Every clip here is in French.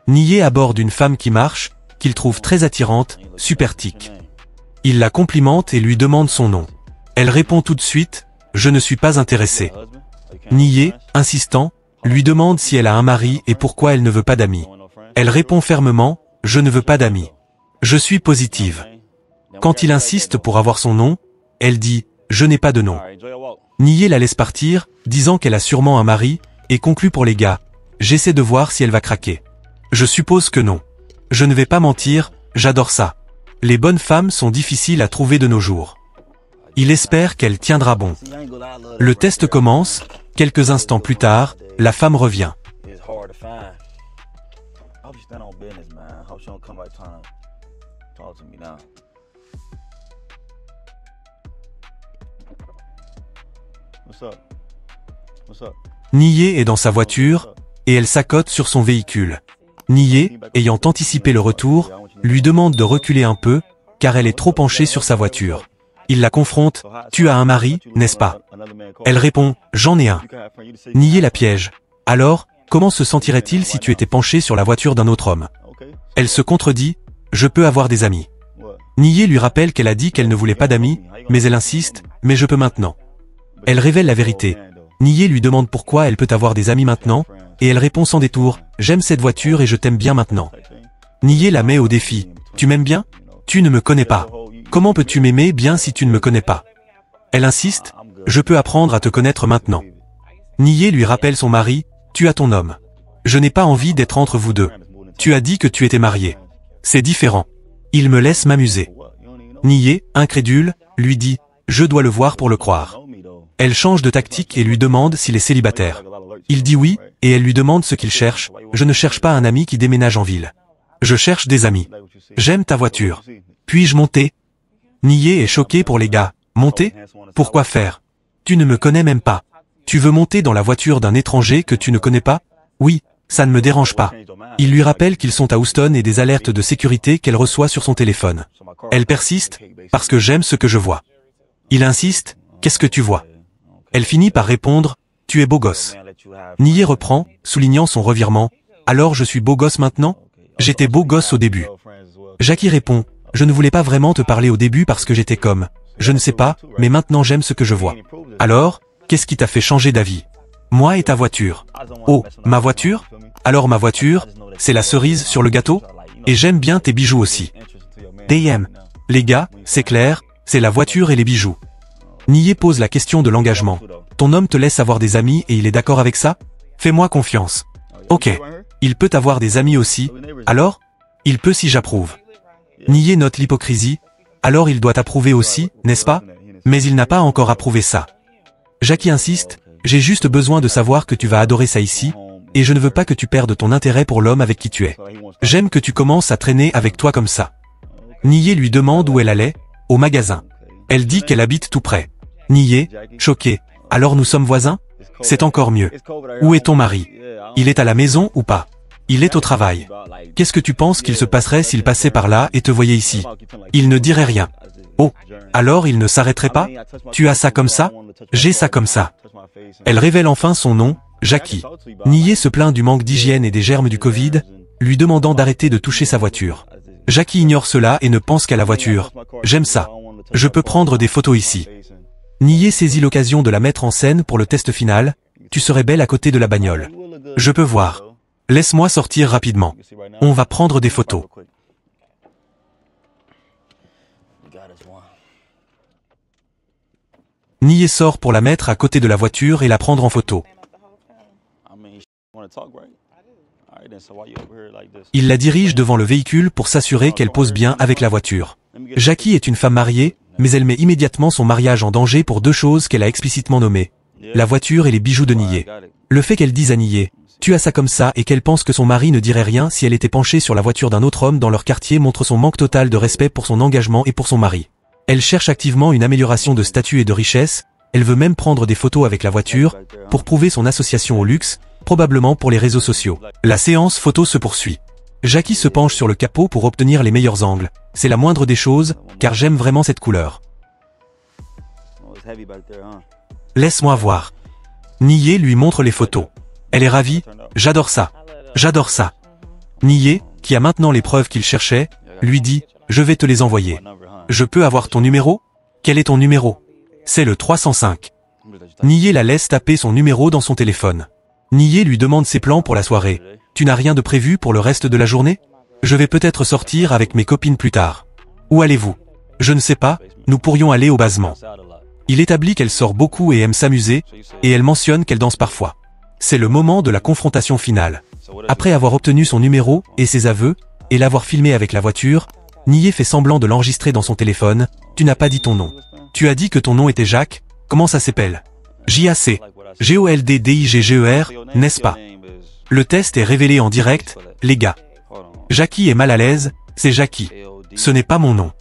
Nié aborde une femme qui marche, qu'il trouve très attirante, super tic. Il la complimente et lui demande son nom. Elle répond tout de suite, « Je ne suis pas intéressé ». Nié, insistant, lui demande si elle a un mari et pourquoi elle ne veut pas d'amis. Elle répond fermement, « Je ne veux pas d'amis. Je suis positive ». Quand il insiste pour avoir son nom, elle dit, « Je n'ai pas de nom ». Nié la laisse partir, disant qu'elle a sûrement un mari, et conclut pour les gars, « J'essaie de voir si elle va craquer. Je suppose que non. Je ne vais pas mentir, j'adore ça. Les bonnes femmes sont difficiles à trouver de nos jours. » Il espère qu'elle tiendra bon. Le test commence, quelques instants plus tard, la femme revient. Nié est dans sa voiture, et elle s'accote sur son véhicule. Nié, ayant anticipé le retour, lui demande de reculer un peu, car elle est trop penchée sur sa voiture. Il la confronte, « Tu as un mari, n'est-ce pas ?» Elle répond, « J'en ai un. » Nié la piège. « Alors, comment se sentirait-il si tu étais penché sur la voiture d'un autre homme ?» Elle se contredit, « Je peux avoir des amis. » Nié lui rappelle qu'elle a dit qu'elle ne voulait pas d'amis, mais elle insiste, « Mais je peux maintenant. » Elle révèle la vérité. Nié lui demande pourquoi elle peut avoir des amis maintenant, et elle répond sans détour, « J'aime cette voiture et je t'aime bien maintenant. » Nié la met au défi, « Tu m'aimes bien? Tu ne me connais pas. Comment peux-tu m'aimer bien si tu ne me connais pas ?» Elle insiste, « Je peux apprendre à te connaître maintenant. » Nié lui rappelle son mari, « Tu as ton homme. Je n'ai pas envie d'être entre vous deux. Tu as dit que tu étais marié. C'est différent. Il me laisse m'amuser. » Nié, incrédule, lui dit, « Je dois le voir pour le croire. » Elle change de tactique et lui demande s'il est célibataire. Il dit oui, et elle lui demande ce qu'il cherche, « Je ne cherche pas un ami qui déménage en ville. Je cherche des amis. J'aime ta voiture. Puis-je monter ?» Nié est choqué pour les gars. « Monter? Pourquoi faire? Tu ne me connais même pas. Tu veux monter dans la voiture d'un étranger que tu ne connais pas? Oui, ça ne me dérange pas. » Il lui rappelle qu'ils sont à Houston et des alertes de sécurité qu'elle reçoit sur son téléphone. Elle persiste, « Parce que j'aime ce que je vois. » Il insiste, « Qu'est-ce que tu vois? » Elle finit par répondre, « Tu es beau gosse. » Nié reprend, soulignant son revirement, « Alors je suis beau gosse maintenant? J'étais beau gosse au début. » Jackie répond, « Je ne voulais pas vraiment te parler au début parce que j'étais comme, je ne sais pas, mais maintenant j'aime ce que je vois. Alors, qu'est-ce qui t'a fait changer d'avis? Moi et ta voiture. Oh, ma voiture? Alors ma voiture, c'est la cerise sur le gâteau? Et j'aime bien tes bijoux aussi. DM. Les gars, c'est clair, c'est la voiture et les bijoux. » Nié pose la question de l'engagement. Ton homme te laisse avoir des amis et il est d'accord avec ça? Fais-moi confiance. Ok. Il peut avoir des amis aussi, alors? Il peut si j'approuve. Nié note l'hypocrisie, alors il doit approuver aussi, n'est-ce pas? Mais il n'a pas encore approuvé ça. Jackie insiste, j'ai juste besoin de savoir que tu vas adorer ça ici, et je ne veux pas que tu perdes ton intérêt pour l'homme avec qui tu es. J'aime que tu commences à traîner avec toi comme ça. Nié lui demande où elle allait, au magasin. Elle dit qu'elle habite tout près. Nié, choqué, alors nous sommes voisins? C'est encore mieux. Où est ton mari? Il est à la maison ou pas? Il est au travail. Qu'est-ce que tu penses qu'il se passerait s'il passait par là et te voyait ici? Il ne dirait rien. Oh, alors il ne s'arrêterait pas? Tu as ça comme ça? J'ai ça comme ça. Elle révèle enfin son nom, Jackie. Nié se plaint du manque d'hygiène et des germes du Covid, lui demandant d'arrêter de toucher sa voiture. Jackie ignore cela et ne pense qu'à la voiture. J'aime ça. Je peux prendre des photos ici. Nié saisit l'occasion de la mettre en scène pour le test final. Tu serais belle à côté de la bagnole. Je peux voir. Laisse-moi sortir rapidement. On va prendre des photos. Nié sort pour la mettre à côté de la voiture et la prendre en photo. Il la dirige devant le véhicule pour s'assurer qu'elle pose bien avec la voiture. Jackie est une femme mariée, mais elle met immédiatement son mariage en danger pour deux choses qu'elle a explicitement nommées. La voiture et les bijoux de Nié. Le fait qu'elle dise à Nié, tu as ça comme ça, et qu'elle pense que son mari ne dirait rien si elle était penchée sur la voiture d'un autre homme dans leur quartier montre son manque total de respect pour son engagement et pour son mari. Elle cherche activement une amélioration de statut et de richesse, elle veut même prendre des photos avec la voiture, pour prouver son association au luxe, probablement pour les réseaux sociaux. La séance photo se poursuit. Jackie se penche sur le capot pour obtenir les meilleurs angles. C'est la moindre des choses, car j'aime vraiment cette couleur. Laisse-moi voir. Nié lui montre les photos. Elle est ravie, j'adore ça. J'adore ça. Nié, qui a maintenant les preuves qu'il cherchait, lui dit « Je vais te les envoyer. Je peux avoir ton numéro? Quel est ton numéro? » C'est le 305. Nié la laisse taper son numéro dans son téléphone. Nié lui demande ses plans pour la soirée. « Tu n'as rien de prévu pour le reste de la journée? Je vais peut-être sortir avec mes copines plus tard. Où allez-vous? Je ne sais pas, nous pourrions aller au basement. » Il établit qu'elle sort beaucoup et aime s'amuser, et elle mentionne qu'elle danse parfois. C'est le moment de la confrontation finale. Après avoir obtenu son numéro et ses aveux, et l'avoir filmé avec la voiture, Nié fait semblant de l'enregistrer dans son téléphone. « Tu n'as pas dit ton nom. Tu as dit que ton nom était Jacques, comment ça s'appelle? J-A-C. G-O-L-D-D-I-G-G-E-R, n'est-ce pas? Le test est révélé en direct, les gars. Jackie est mal à l'aise, c'est Jackie. Ce n'est pas mon nom.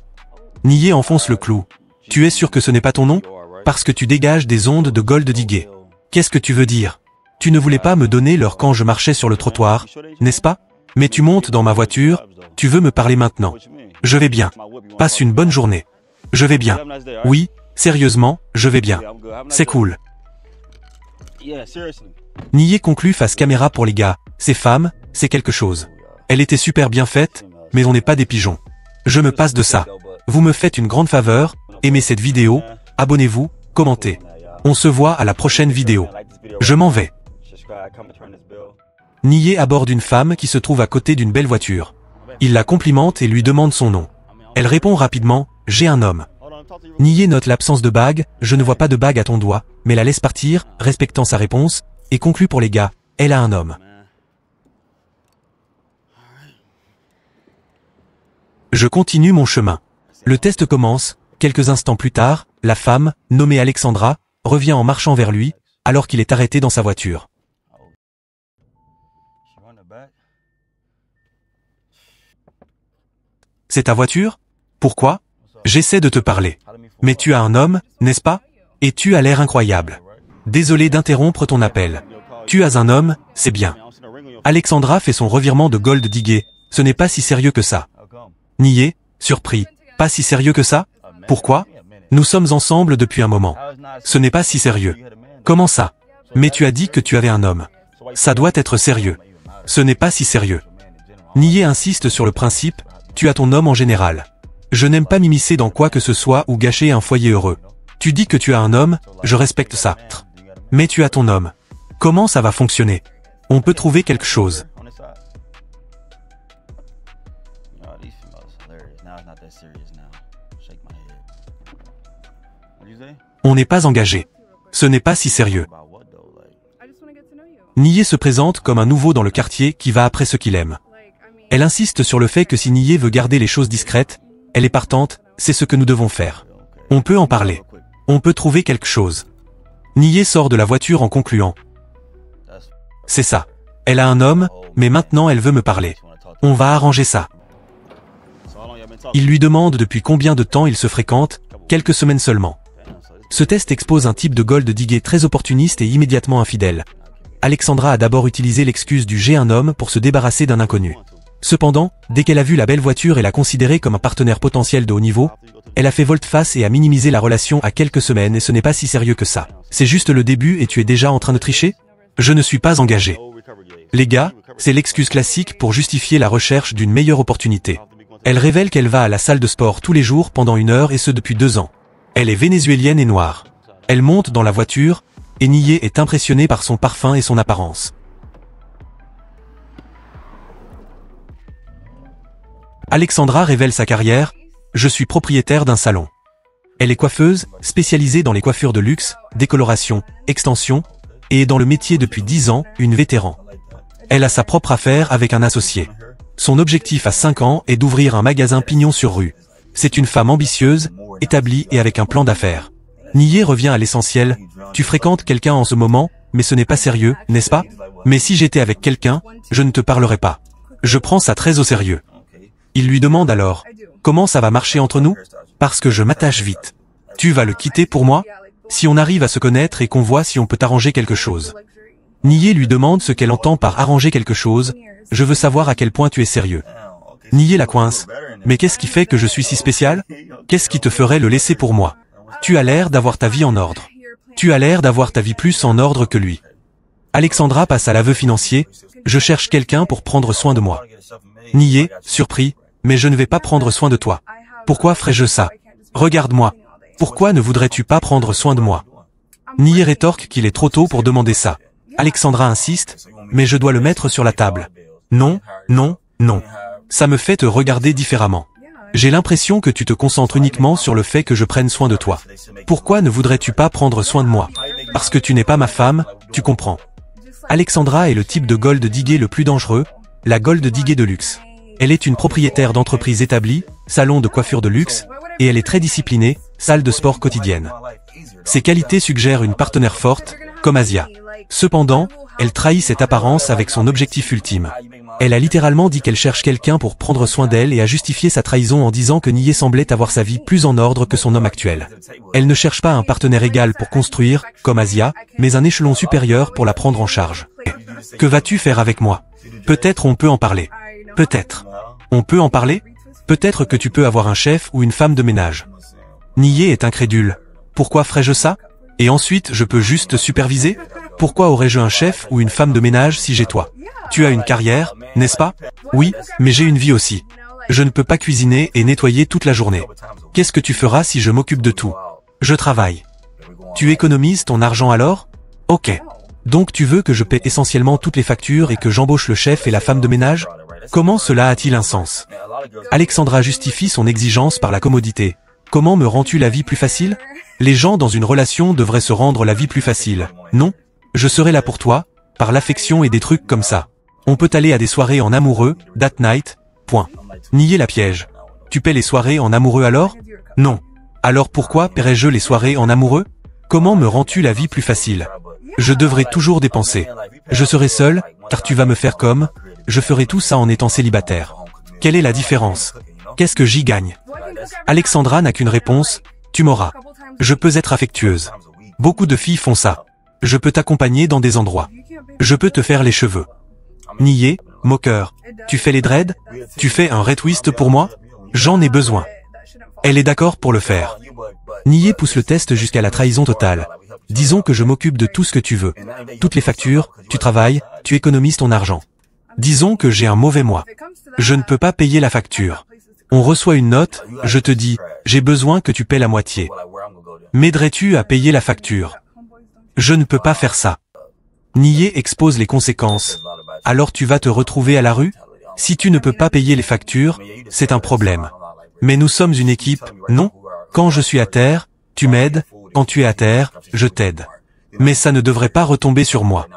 Nié enfonce le clou. Tu es sûr que ce n'est pas ton nom? Parce que tu dégages des ondes de gold digger. Qu'est-ce que tu veux dire? Tu ne voulais pas me donner l'heure quand je marchais sur le trottoir, n'est-ce pas? Mais tu montes dans ma voiture, tu veux me parler maintenant. Je vais bien. Passe une bonne journée. Je vais bien. Oui, sérieusement, je vais bien. C'est cool. Nié conclut face caméra pour les gars. Ces femmes, c'est quelque chose. Elle était super bien faite, mais on n'est pas des pigeons. Je me passe de ça. Vous me faites une grande faveur, aimez cette vidéo, abonnez-vous, commentez. On se voit à la prochaine vidéo. Je m'en vais. Nié aborde une femme qui se trouve à côté d'une belle voiture. Il la complimente et lui demande son nom. Elle répond rapidement, « J'ai un homme ». Nié note l'absence de bague, « Je ne vois pas de bague à ton doigt », mais la laisse partir, respectant sa réponse, et conclut pour les gars, « Elle a un homme ». Je continue mon chemin. Le test commence. Quelques instants plus tard, la femme, nommée Alexandra, revient en marchant vers lui, alors qu'il est arrêté dans sa voiture. C'est ta voiture? Pourquoi? J'essaie de te parler. Mais tu as un homme, n'est-ce pas? Et tu as l'air incroyable. Désolé d'interrompre ton appel. Tu as un homme, c'est bien. Alexandra fait son revirement de gold digger. Ce n'est pas si sérieux que ça. Nié, surpris. Pas si sérieux que ça? Pourquoi? Nous sommes ensemble depuis un moment. Ce n'est pas si sérieux. Comment ça? Mais tu as dit que tu avais un homme. Ça doit être sérieux. Ce n'est pas si sérieux. Nié insiste sur le principe, tu as ton homme en général. Je n'aime pas m'immiscer dans quoi que ce soit ou gâcher un foyer heureux. Tu dis que tu as un homme, je respecte ça. Mais tu as ton homme. Comment ça va fonctionner? On peut trouver quelque chose. On n'est pas engagé. Ce n'est pas si sérieux. Nié se présente comme un nouveau dans le quartier qui va après ce qu'il aime. Elle insiste sur le fait que si Nié veut garder les choses discrètes, elle est partante, c'est ce que nous devons faire. On peut en parler. On peut trouver quelque chose. Nié sort de la voiture en concluant. C'est ça. Elle a un homme, mais maintenant elle veut me parler. On va arranger ça. Il lui demande depuis combien de temps ils se fréquentent, quelques semaines seulement. Ce test expose un type de gold digger très opportuniste et immédiatement infidèle. Alexandra a d'abord utilisé l'excuse du « j'ai un homme » pour se débarrasser d'un inconnu. Cependant, dès qu'elle a vu la belle voiture et l'a considérée comme un partenaire potentiel de haut niveau, elle a fait volte-face et a minimisé la relation à quelques semaines et ce n'est pas si sérieux que ça. C'est juste le début et tu es déjà en train de tricher? Je ne suis pas engagé. Les gars, c'est l'excuse classique pour justifier la recherche d'une meilleure opportunité. Elle révèle qu'elle va à la salle de sport tous les jours pendant 1 heure et ce depuis 2 ans. Elle est vénézuélienne et noire. Elle monte dans la voiture, et Nié est impressionné par son parfum et son apparence. Alexandra révèle sa carrière, « Je suis propriétaire d'un salon. » Elle est coiffeuse, spécialisée dans les coiffures de luxe, décoloration, extension, et est dans le métier depuis 10 ans, une vétéran. Elle a sa propre affaire avec un associé. Son objectif à 5 ans est d'ouvrir un magasin pignon sur rue. C'est une femme ambitieuse, établie et avec un plan d'affaires. Nié revient à l'essentiel, tu fréquentes quelqu'un en ce moment, mais ce n'est pas sérieux, n'est-ce pas? Mais si j'étais avec quelqu'un, je ne te parlerais pas. Je prends ça très au sérieux. Il lui demande alors, comment ça va marcher entre nous? Parce que je m'attache vite. Tu vas le quitter pour moi? Si on arrive à se connaître et qu'on voit si on peut arranger quelque chose. Nié lui demande ce qu'elle entend par arranger quelque chose, je veux savoir à quel point tu es sérieux. Nié la coince. Mais qu'est-ce qui fait que je suis si spécial? Qu'est-ce qui te ferait le laisser pour moi? Tu as l'air d'avoir ta vie en ordre. Tu as l'air d'avoir ta vie plus en ordre que lui. Alexandra passe à l'aveu financier. Je cherche quelqu'un pour prendre soin de moi. Nié, surpris. Mais je ne vais pas prendre soin de toi. Pourquoi ferais-je ça? Regarde-moi. Pourquoi ne voudrais-tu pas prendre soin de moi? Nié rétorque qu'il est trop tôt pour demander ça. Alexandra insiste. Mais je dois le mettre sur la table. Non, non, non. Ça me fait te regarder différemment. J'ai l'impression que tu te concentres uniquement sur le fait que je prenne soin de toi. Pourquoi ne voudrais-tu pas prendre soin de moi? Parce que tu n'es pas ma femme, tu comprends. Alexandra est le type de gold digger le plus dangereux, la gold digger de luxe. Elle est une propriétaire d'entreprise établie, salon de coiffure de luxe, et elle est très disciplinée, salle de sport quotidienne. Ses qualités suggèrent une partenaire forte, comme Asia. Cependant, elle trahit cette apparence avec son objectif ultime. Elle a littéralement dit qu'elle cherche quelqu'un pour prendre soin d'elle et a justifié sa trahison en disant que Nié semblait avoir sa vie plus en ordre que son homme actuel. Elle ne cherche pas un partenaire égal pour construire, comme Asia, mais un échelon supérieur pour la prendre en charge. Que vas-tu faire avec moi? Peut-être on peut en parler. Peut-être. On peut en parler? Peut-être que tu peux avoir un chef ou une femme de ménage. Nié est incrédule. Pourquoi ferais-je ça? Et ensuite je peux juste te superviser? Pourquoi aurais-je un chef ou une femme de ménage si j'ai toi? Tu as une carrière, n'est-ce pas? Oui, mais j'ai une vie aussi. Je ne peux pas cuisiner et nettoyer toute la journée. Qu'est-ce que tu feras si je m'occupe de tout? Je travaille. Tu économises ton argent alors? Ok. Donc tu veux que je paie essentiellement toutes les factures et que j'embauche le chef et la femme de ménage? Comment cela a-t-il un sens? Alexandra justifie son exigence par la commodité. Comment me rends-tu la vie plus facile? Les gens dans une relation devraient se rendre la vie plus facile. Non? Je serai là pour toi, par l'affection et des trucs comme ça. On peut aller à des soirées en amoureux, date night, point. Nier la piège. Tu paies les soirées en amoureux alors? Non. Alors pourquoi paierais-je les soirées en amoureux? Comment me rends-tu la vie plus facile? Je devrais toujours dépenser. Je serai seul, car tu vas me faire comme, je ferai tout ça en étant célibataire. Quelle est la différence? Qu'est-ce que j'y gagne? Alexandra n'a qu'une réponse, tu m'auras. Je peux être affectueuse. Beaucoup de filles font ça. Je peux t'accompagner dans des endroits. Je peux te faire les cheveux. Nié, moqueur. Tu fais les dreads? Tu fais un retwist pour moi? J'en ai besoin. Elle est d'accord pour le faire. Nié pousse le test jusqu'à la trahison totale. Disons que je m'occupe de tout ce que tu veux. Toutes les factures, tu travailles, tu économises ton argent. Disons que j'ai un mauvais mois. Je ne peux pas payer la facture. On reçoit une note, je te dis, j'ai besoin que tu paies la moitié. M'aiderais-tu à payer la facture? Je ne peux pas faire ça. Nié expose les conséquences. Alors tu vas te retrouver à la rue? Si tu ne peux pas payer les factures, c'est un problème. Mais nous sommes une équipe, non? Quand je suis à terre, tu m'aides, quand tu es à terre, je t'aide. Mais ça ne devrait pas retomber sur moi.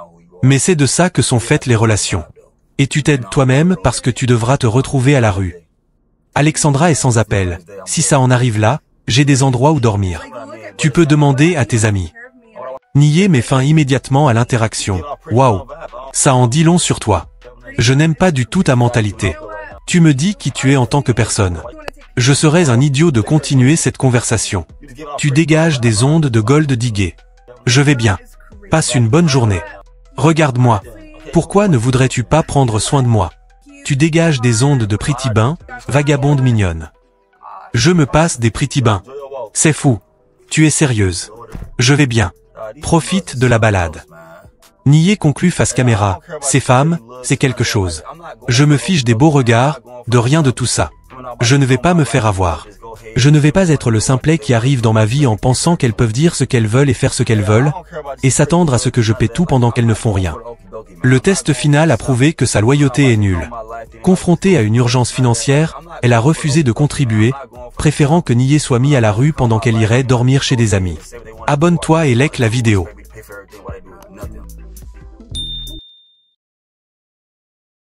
Mais c'est de ça que sont faites les relations. Et tu t'aides toi-même parce que tu devras te retrouver à la rue. Alexandra est sans appel. Si ça en arrive là, j'ai des endroits où dormir. Tu peux demander à tes amis. Nié met fin immédiatement à l'interaction. Waouh! Ça en dit long sur toi. Je n'aime pas du tout ta mentalité. Tu me dis qui tu es en tant que personne. Je serais un idiot de continuer cette conversation. Tu dégages des ondes de gold digger. Je vais bien. Passe une bonne journée. Regarde-moi. Pourquoi ne voudrais-tu pas prendre soin de moi? Tu dégages des ondes de pretty bain, vagabonde mignonne. Je me passe des pretty bains. C'est fou. Tu es sérieuse. Je vais bien. Profite de la balade. Nié conclut face caméra. Ces femmes, c'est quelque chose. Je me fiche des beaux regards, de rien de tout ça. Je ne vais pas me faire avoir. Je ne vais pas être le simplet qui arrive dans ma vie en pensant qu'elles peuvent dire ce qu'elles veulent et faire ce qu'elles veulent, et s'attendre à ce que je paie tout pendant qu'elles ne font rien. Le test final a prouvé que sa loyauté est nulle. Confrontée à une urgence financière, elle a refusé de contribuer, préférant que Nié soit mis à la rue pendant qu'elle irait dormir chez des amis. Abonne-toi et like la vidéo.